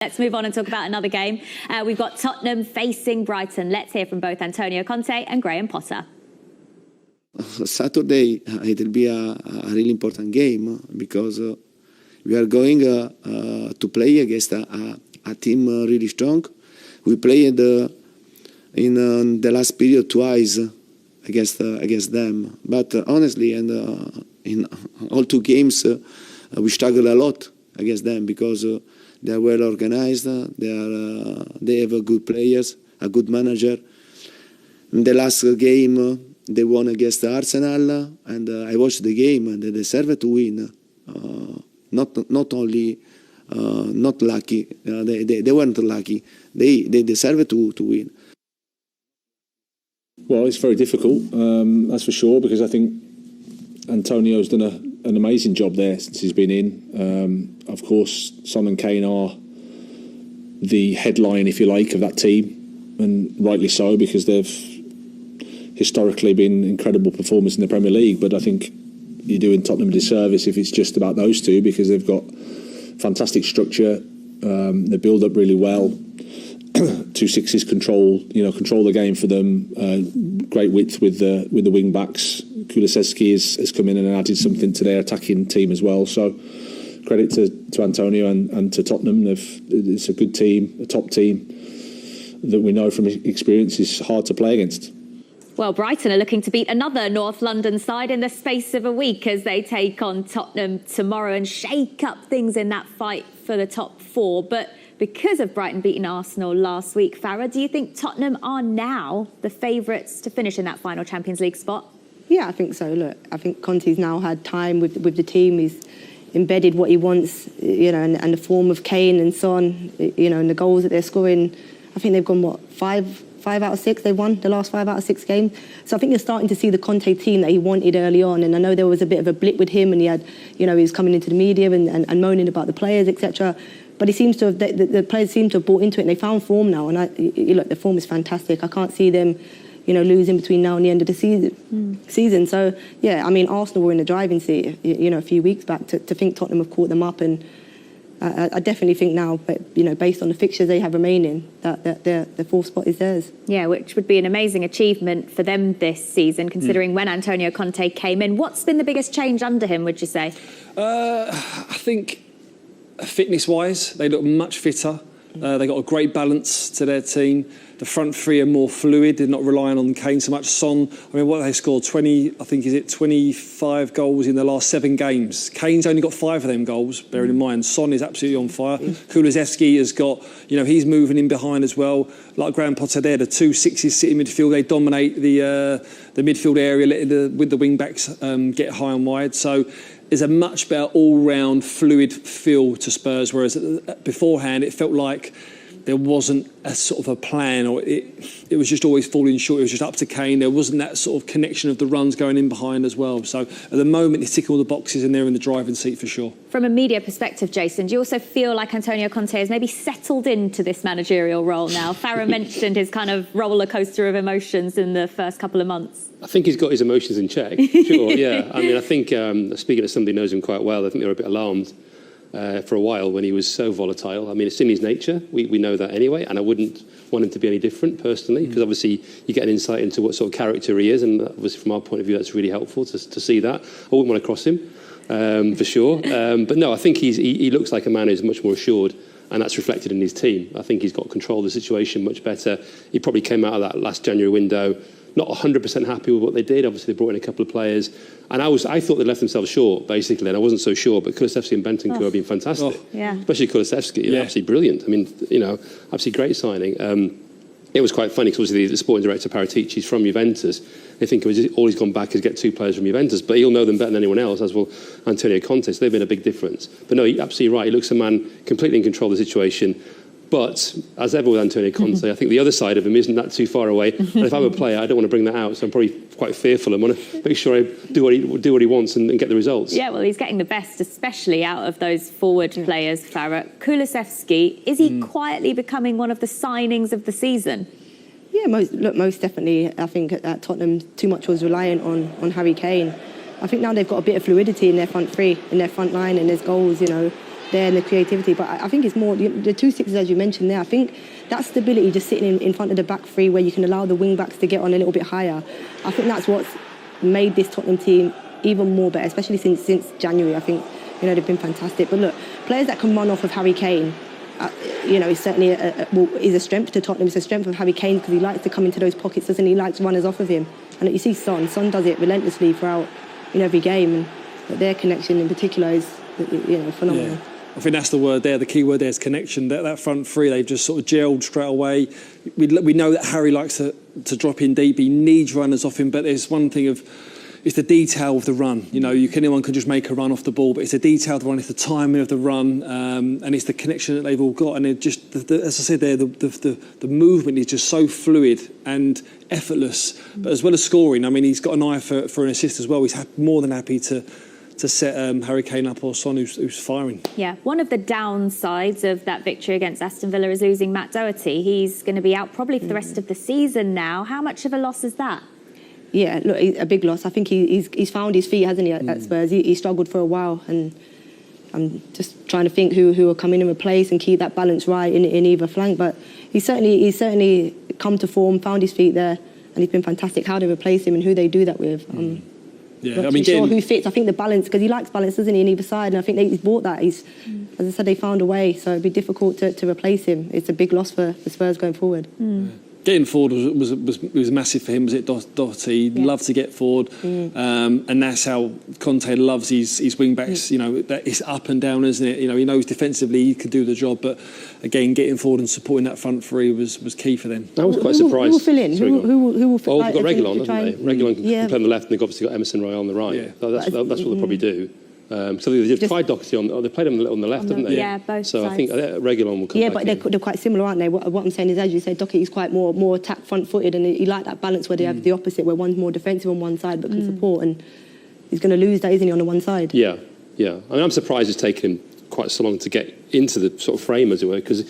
Let's move on and talk about another game. We've got Tottenham facing Brighton. Let's hear from both Antonio Conte and Graham Potter. Saturday, it will be a really important game because we are going to play against a team really strong. We played in the last period twice against them, but honestly, and in all two games, we struggled a lot against them because they are well organized. They have good players, a good manager. In the last game, they won against Arsenal, and I watched the game, and they deserved to win. Not only not lucky. They weren't lucky. They deserved to win. Well, it's very difficult, that's for sure, because I think Antonio's done an amazing job there since he's been in. Of course, Son and Kane are the headline, if you like, of that team, and rightly so, because they've historically been incredible performers in the Premier League. But I think you're doing Tottenham a disservice if it's just about those two, because they've got fantastic structure. They build up really well. 2-6s control the game for them. Great width with the wing backs. Kulusevski has come in and added something to their attacking team as well. So credit to Antonio and to Tottenham. It's a good team, a top team that we know from experience is hard to play against. Well, Brighton are looking to beat another North London side in the space of a week as they take on Tottenham tomorrow and shake up things in that fight for the top four. But because of Brighton beating Arsenal last week, Farah, do you think Tottenham are now the favourites to finish in that final Champions League spot? Yeah, I think so. Look, I think Conte's now had time with the team. He's embedded what he wants, and the form of Kane and Son, and the goals that they're scoring. I think they've gone, five out of six they've won, the last 5 out of 6 games. So I think you're starting to see the Conte team that he wanted early on. And I know there was a bit of a blip with him, and he had, he was coming into the media and moaning about the players, etc. But he seems to have, the players seem to have bought into it, and they found form now. And look, the form is fantastic. I can't see them, losing between now and the end of the season. So yeah, I mean, Arsenal were in the driving seat, a few weeks back. To think Tottenham have caught them up, and I definitely think now, based on the fixtures they have remaining, that the fourth spot is theirs. Yeah, which would be an amazing achievement for them this season, considering when Antonio Conte came in. What's been the biggest change under him, would you say? I think fitness-wise, they look much fitter. They got a great balance to their team. The front three are more fluid. They're not relying on Kane so much. Son, what they scored, 25 goals in the last 7 games. Kane's only got 5 of them goals, bearing in mind. Son is absolutely on fire. Kulusevski has got, he's moving in behind as well. Like Graham Potter there, the 2-6s sit in midfield. They dominate the midfield area with the wing-backs get high and wide. So there's a much better all-round fluid feel to Spurs, whereas beforehand it felt like there wasn't a sort of a plan, or it was just always falling short. It was just up to Kane. There wasn't that sort of connection of the runs going in behind as well. So at the moment, he's ticking all the boxes and they're in the driving seat for sure. From a media perspective, Jason, do you also feel like Antonio Conte has maybe settled into this managerial role now? Farah mentioned his kind of roller coaster of emotions in the first couple of months. I think he's got his emotions in check, sure, yeah. I mean, I think, speaking to somebody who knows him quite well, I think they were a bit alarmed for a while when he was so volatile. I mean, it's in his nature. We know that anyway, and I wouldn't want him to be any different personally, because obviously you get an insight into what sort of character he is, and obviously from our point of view that's really helpful to see that. I wouldn't want to cross him, for sure. But no, I think he looks like a man who's much more assured, and that's reflected in his team. I think he's got control of the situation much better. He probably came out of that last January window not 100% happy with what they did. Obviously, they brought in a couple of players. And I thought they left themselves short, basically, and I wasn't so sure. But Kulusevski and Bentancur have been fantastic. Yeah. Especially Kulusevski, absolutely brilliant. I mean, absolutely great signing. It was quite funny because obviously the sporting director, Paratici's from Juventus. They think all he's gone back is get 2 players from Juventus, but he'll know them better than anyone else, as will Antonio Conte. So they've been a big difference. But no, you're absolutely right. He looks a man completely in control of the situation. But, as ever with Antonio Conte, I think the other side of him isn't that too far away. And if I'm a player, I don't want to bring that out, so I'm probably quite fearful. I want to make sure I do what he wants and get the results. Yeah, well, he's getting the best, especially out of those forward players, Farah. Kulusevski, is he quietly becoming one of the signings of the season? Yeah, most definitely. I think at Tottenham, too much was reliant on Harry Kane. I think now they've got a bit of fluidity in their front three, in their front line, and there's goals, there and the creativity. But I think it's more the 2 sixes, as you mentioned there. I think that stability just sitting in front of the back three where you can allow the wing backs to get on a little bit higher. I think that's what's made this Tottenham team even more better, especially since January. I think, they've been fantastic. But look, players that can run off of Harry Kane, is certainly is a strength to Tottenham. It's a strength of Harry Kane because he likes to come into those pockets, doesn't he? He likes runners off of him. And you see Son does it relentlessly throughout every game. And their connection in particular is phenomenal. Yeah. I think that's the word there. The key word there is connection. That front three, they've just sort of gelled straight away. We know that Harry likes to drop in deep. He needs runners off him, but there's one thing it's the detail of the run. Anyone can just make a run off the ball, but it's the detail of the run, it's the timing of the run, and it's the connection that they've all got. And it just, as I said there, the movement is just so fluid and effortless. But as well as scoring, I mean, he's got an eye for an assist as well. He's more than happy to set Harry Kane up or Son who's firing. Yeah, one of the downsides of that victory against Aston Villa is losing Matt Doherty. He's going to be out probably for the rest of the season now. How much of a loss is that? Yeah, look, a big loss. I think he's found his feet, hasn't he, at Spurs? He struggled for a while, and I'm just trying to think who will come in and replace and keep that balance right in either flank. But he's certainly come to form, found his feet there, and he's been fantastic. How they replace him and who they do that with. Yeah, not too sure who fits. I think the balance, because he likes balance, doesn't he, in either side, and I think he's brought that. As I said, they found a way, so it'd be difficult to replace him. It's a big loss for Spurs going forward. Getting forward was massive for him, was it, Doherty? He'd love to get forward, and that's how Conte loves his wing backs. That it's up and down, isn't it? He knows defensively he could do the job, but again, getting forward and supporting that front three was key for them. I was quite surprised. Who will fill in? Who will fill in? Well, we've got Reguilon, haven't they? Reguilon can play on the left, and they've obviously got Emerson Royal on the right. Yeah. So that's what they'll probably do. So they tried Doherty they played him on the left, haven't they? Yeah, both so sides. I think Reguilon will come back. Yeah, but they're quite similar, aren't they? What I'm saying is, as you said, Doherty's quite more attack front-footed, and he like that balance where they have the opposite, where one's more defensive on one side but can support, and he's going to lose that, isn't he, on the one side? Yeah. I mean, I'm surprised it's taken him quite so long to get into the sort of frame, as it were, because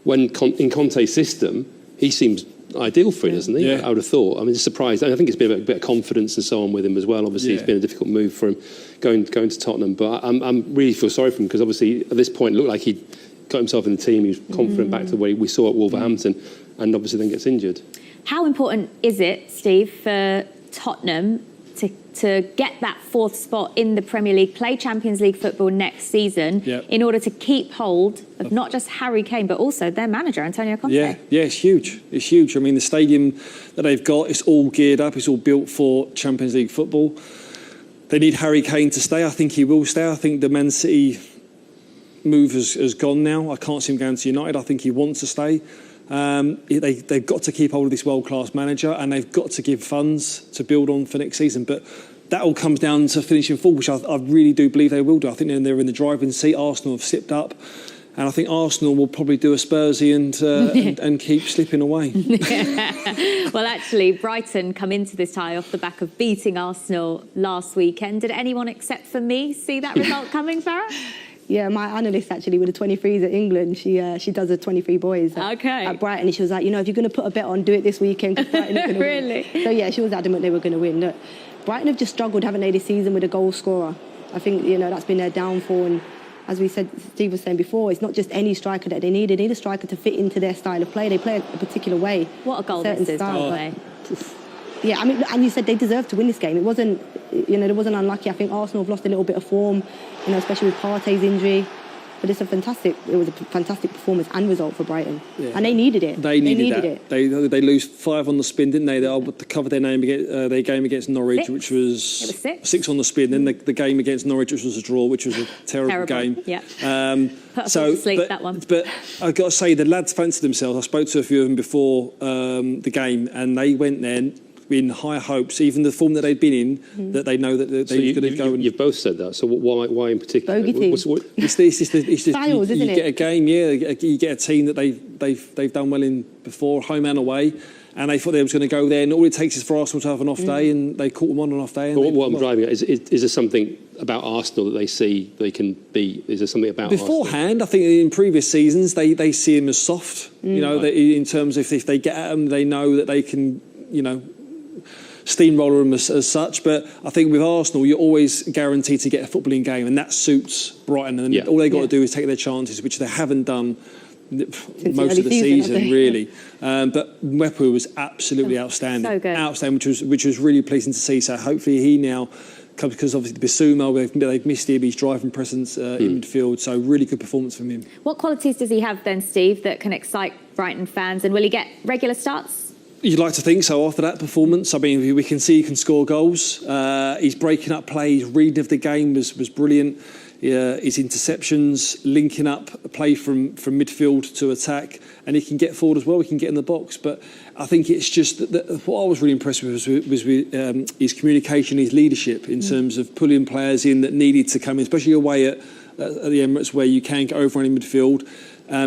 in Conte's system, he seems ideal for it, doesn't he? Yeah. I would have thought. I mean, surprised. I think it's been a bit of confidence and so on with him as well. Obviously, it's been a difficult move for him going to Tottenham, but I'm really feel sorry for him because obviously at this point it looked like he got himself in the team. He was confident back to the way we saw at Wolverhampton, and obviously then gets injured. How important is it, Steve, for Tottenham to get that fourth spot in the Premier League, play Champions League football next season in order to keep hold of not just Harry Kane, but also their manager, Antonio Conte? Yeah, it's huge. It's huge. I mean, the stadium that they've got, it's all geared up. It's all built for Champions League football. They need Harry Kane to stay. I think he will stay. I think the Man City move has gone now. I can't see him going to United. I think he wants to stay. They've got to keep hold of this world-class manager, and they've got to give funds to build on for next season. But that all comes down to finishing fourth, which I really do believe they will do. I think they're in the driving seat. Arsenal have slipped up, and I think Arsenal will probably do a Spursy and keep slipping away. Well, actually, Brighton come into this tie off the back of beating Arsenal last weekend. Did anyone except for me see that result coming, Farah? Yeah, my analyst actually with the 23s at England, she does the 23 boys at Brighton, and she was like, if you're going to put a bet on, do it this weekend because Brighton are going to Really? win. So yeah, she was adamant they were going to win. Look, Brighton have just struggled, haven't they, this season with a goal scorer. I think that's been their downfall, and as we said, Steve was saying before, it's not just any striker that they need. They need a striker to fit into their style of play. They play a particular way. What a goal this is, by the way. Yeah, I mean, and you said they deserved to win this game. It wasn't, it wasn't unlucky. I think Arsenal have lost a little bit of form, especially with Partey's injury. But it was a fantastic performance and result for Brighton. Yeah. And they needed it. They needed it. They lose 5 on the spin, didn't they? They covered their name against their game against Norwich, 6. which was... It was 6 on the spin. Then the game against Norwich, which was a draw, which was a terrible game. Yeah. Put us all to sleep, that one. But I've got to say, the lads fancied themselves. I spoke to a few of them before the game, and they went there in high hopes, even the form that they'd been in, that they know that they're going to go. You've both said that. So why in particular? Bogey team. It's just Styles, isn't it? You get a game, you get a team that they've done well in before, home and away, and they thought they was going to go there, and all it takes is for Arsenal to have an off day, and they caught them on an off day. But what I'm driving at is there something about Arsenal that they see they can beat? Is there something about beforehand? Arsenal? I think in previous seasons they see him as soft. In terms of if they get at them, they know that they can, steamroller them as such. But I think with Arsenal, you're always guaranteed to get a footballing game, and that suits Brighton. And all they got to do is take their chances, which they haven't done most of the season, really. But Mwepu was absolutely outstanding. So good. Outstanding, which was really pleasing to see. So hopefully he now, because obviously Bissouma, they've missed him, his driving presence in midfield. So really good performance from him. What qualities does he have then, Steve, that can excite Brighton fans? And will he get regular starts? You'd like to think so after that performance. I mean, we can see he can score goals. He's breaking up play, his reading of the game was brilliant. His interceptions, linking up play from midfield to attack, and he can get forward as well. He can get in the box. But I think it's just that what I was really impressed with was his communication, his leadership in terms of pulling players in that needed to come in, especially away at the Emirates where you can get over in midfield.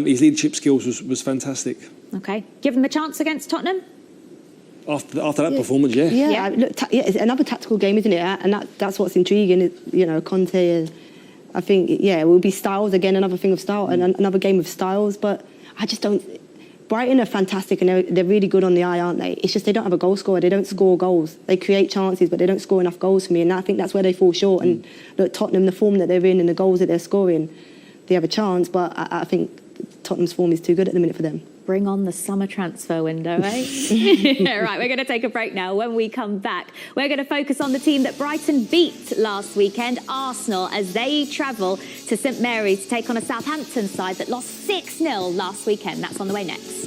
His leadership skills was fantastic. Okay, give him the chance against Tottenham. After that performance, Look, it's another tactical game, isn't it? And that's what's intriguing. Conte. I think, it will be styles again, another thing of style, and another game of styles. But I just don't. Brighton are fantastic and they're really good on the eye, aren't they? It's just they don't have a goal scorer. They don't score goals. They create chances, but they don't score enough goals for me. And I think that's where they fall short. And look, Tottenham, the form that they're in and the goals that they're scoring, they have a chance. But I think Tottenham's form is too good at the minute for them. Bring on the summer transfer window, eh? Right, we're going to take a break now. When we come back, we're going to focus on the team that Brighton beat last weekend, Arsenal, as they travel to St Mary's to take on a Southampton side that lost 6-0 last weekend. That's on the way next.